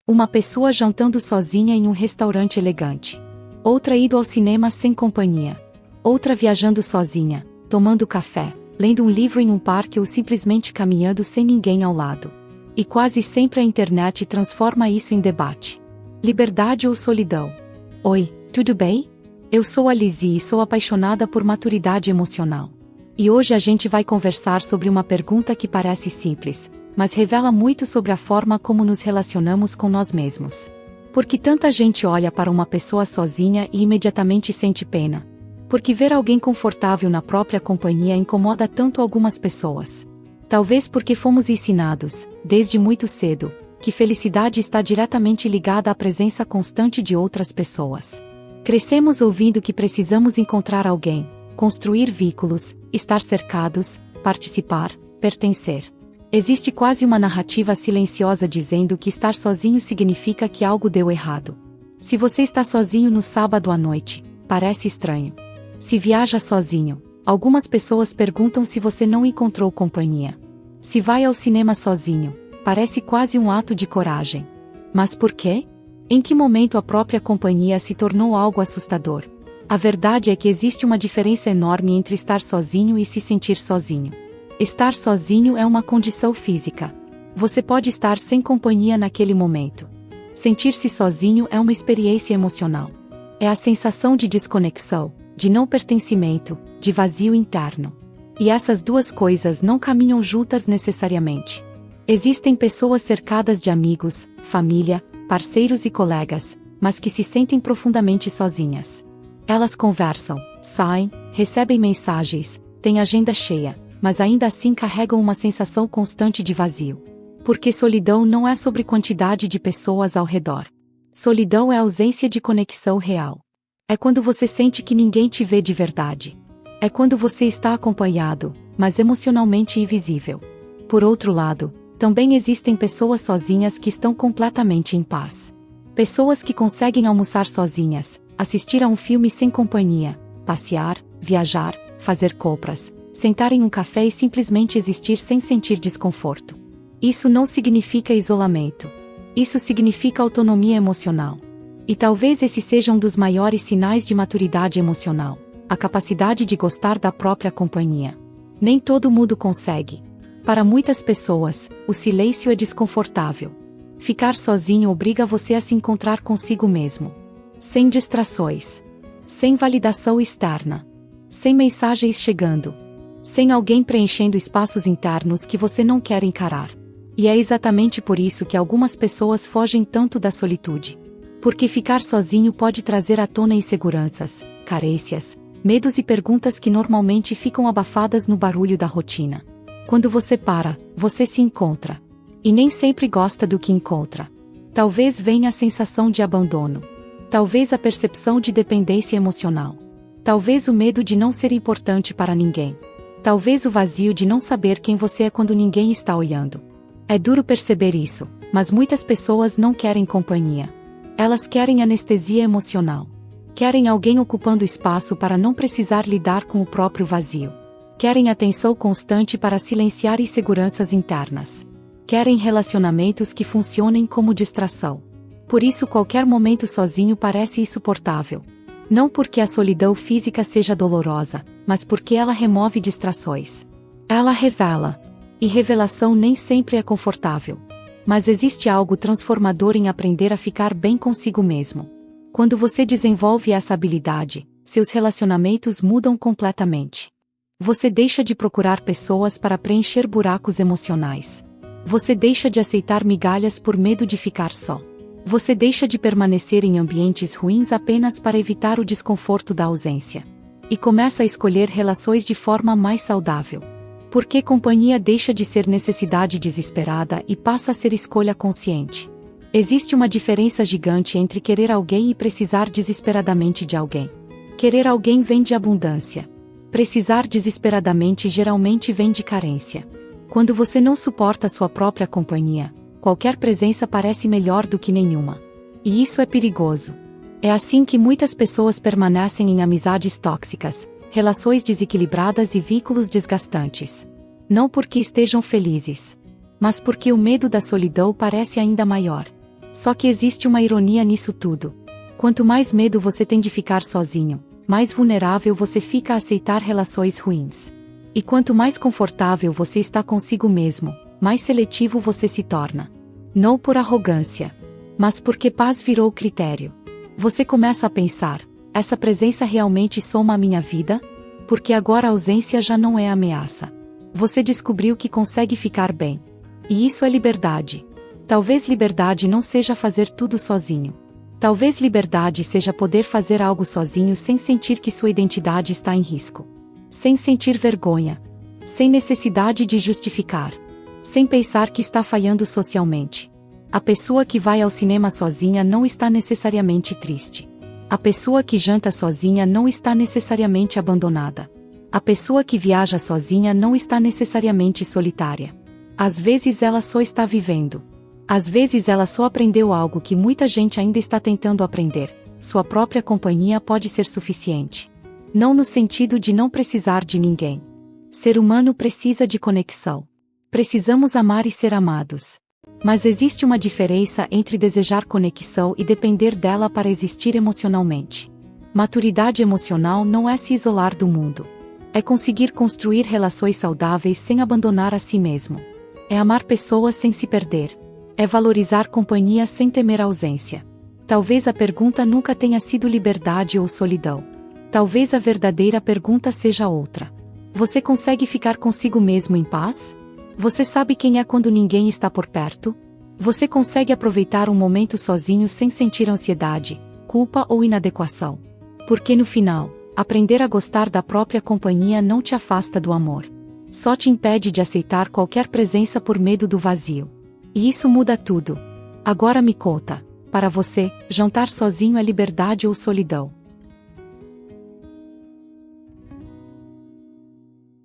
Uma pessoa jantando sozinha em um restaurante elegante. Outra indo ao cinema sem companhia. Outra viajando sozinha, tomando café, lendo um livro em um parque ou simplesmente caminhando sem ninguém ao lado. E quase sempre a internet transforma isso em debate. Liberdade ou solidão? Oi, tudo bem? Eu sou a Lizzie e sou apaixonada por maturidade emocional. E hoje a gente vai conversar sobre uma pergunta que parece simples, mas revela muito sobre a forma como nos relacionamos com nós mesmos. Por que tanta gente olha para uma pessoa sozinha e imediatamente sente pena? Porque ver alguém confortável na própria companhia incomoda tanto algumas pessoas. Talvez porque fomos ensinados, desde muito cedo, que felicidade está diretamente ligada à presença constante de outras pessoas. Crescemos ouvindo que precisamos encontrar alguém, construir vínculos, estar cercados, participar, pertencer. Existe quase uma narrativa silenciosa dizendo que estar sozinho significa que algo deu errado. Se você está sozinho no sábado à noite, parece estranho. Se viaja sozinho, algumas pessoas perguntam se você não encontrou companhia. Se vai ao cinema sozinho, parece quase um ato de coragem. Mas por quê? Em que momento a própria companhia se tornou algo assustador? A verdade é que existe uma diferença enorme entre estar sozinho e se sentir sozinho. Estar sozinho é uma condição física. Você pode estar sem companhia naquele momento. Sentir-se sozinho é uma experiência emocional. É a sensação de desconexão, de não pertencimento, de vazio interno. E essas duas coisas não caminham juntas necessariamente. Existem pessoas cercadas de amigos, família, parceiros e colegas, mas que se sentem profundamente sozinhas. Elas conversam, saem, recebem mensagens, têm agenda cheia, mas ainda assim carregam uma sensação constante de vazio. Porque solidão não é sobre quantidade de pessoas ao redor. Solidão é a ausência de conexão real. É quando você sente que ninguém te vê de verdade. É quando você está acompanhado, mas emocionalmente invisível. Por outro lado, também existem pessoas sozinhas que estão completamente em paz. Pessoas que conseguem almoçar sozinhas, assistir a um filme sem companhia, passear, viajar, fazer compras, sentar em um café e simplesmente existir sem sentir desconforto. Isso não significa isolamento. Isso significa autonomia emocional. E talvez esse seja um dos maiores sinais de maturidade emocional, a capacidade de gostar da própria companhia. Nem todo mundo consegue. Para muitas pessoas, o silêncio é desconfortável. Ficar sozinho obriga você a se encontrar consigo mesmo. Sem distrações. Sem validação externa. Sem mensagens chegando. Sem alguém preenchendo espaços internos que você não quer encarar. E é exatamente por isso que algumas pessoas fogem tanto da solitude. Porque ficar sozinho pode trazer à tona inseguranças, carências, medos e perguntas que normalmente ficam abafadas no barulho da rotina. Quando você para, você se encontra. E nem sempre gosta do que encontra. Talvez venha a sensação de abandono. Talvez a percepção de dependência emocional. Talvez o medo de não ser importante para ninguém. Talvez o vazio de não saber quem você é quando ninguém está olhando. É duro perceber isso, mas muitas pessoas não querem companhia. Elas querem anestesia emocional. Querem alguém ocupando espaço para não precisar lidar com o próprio vazio. Querem atenção constante para silenciar inseguranças internas. Querem relacionamentos que funcionem como distração. Por isso qualquer momento sozinho parece insuportável. Não porque a solidão física seja dolorosa, mas porque ela remove distrações. Ela revela. E revelação nem sempre é confortável. Mas existe algo transformador em aprender a ficar bem consigo mesmo. Quando você desenvolve essa habilidade, seus relacionamentos mudam completamente. Você deixa de procurar pessoas para preencher buracos emocionais. Você deixa de aceitar migalhas por medo de ficar só. Você deixa de permanecer em ambientes ruins apenas para evitar o desconforto da ausência. E começa a escolher relações de forma mais saudável. Porque companhia deixa de ser necessidade desesperada e passa a ser escolha consciente. Existe uma diferença gigante entre querer alguém e precisar desesperadamente de alguém. Querer alguém vem de abundância. Precisar desesperadamente geralmente vem de carência. Quando você não suporta sua própria companhia, qualquer presença parece melhor do que nenhuma. E isso é perigoso. É assim que muitas pessoas permanecem em amizades tóxicas, relações desequilibradas e vínculos desgastantes. Não porque estejam felizes, mas porque o medo da solidão parece ainda maior. Só que existe uma ironia nisso tudo. Quanto mais medo você tem de ficar sozinho, mais vulnerável você fica a aceitar relações ruins. E quanto mais confortável você está consigo mesmo, mais seletivo você se torna. Não por arrogância, mas porque paz virou critério. Você começa a pensar: essa presença realmente soma a minha vida? Porque agora a ausência já não é ameaça. Você descobriu que consegue ficar bem. E isso é liberdade. Talvez liberdade não seja fazer tudo sozinho. Talvez liberdade seja poder fazer algo sozinho sem sentir que sua identidade está em risco. Sem sentir vergonha. Sem necessidade de justificar. Sem pensar que está falhando socialmente. A pessoa que vai ao cinema sozinha não está necessariamente triste. A pessoa que janta sozinha não está necessariamente abandonada. A pessoa que viaja sozinha não está necessariamente solitária. Às vezes ela só está vivendo. Às vezes ela só aprendeu algo que muita gente ainda está tentando aprender. Sua própria companhia pode ser suficiente. Não no sentido de não precisar de ninguém. Ser humano precisa de conexão. Precisamos amar e ser amados. Mas existe uma diferença entre desejar conexão e depender dela para existir emocionalmente. Maturidade emocional não é se isolar do mundo. É conseguir construir relações saudáveis sem abandonar a si mesmo. É amar pessoas sem se perder. É valorizar companhia sem temer a ausência. Talvez a pergunta nunca tenha sido liberdade ou solidão. Talvez a verdadeira pergunta seja outra. Você consegue ficar consigo mesmo em paz? Você sabe quem é quando ninguém está por perto? Você consegue aproveitar um momento sozinho sem sentir ansiedade, culpa ou inadequação? Porque no final, aprender a gostar da própria companhia não te afasta do amor. Só te impede de aceitar qualquer presença por medo do vazio. E isso muda tudo. Agora me conta, para você, jantar sozinho é liberdade ou solidão?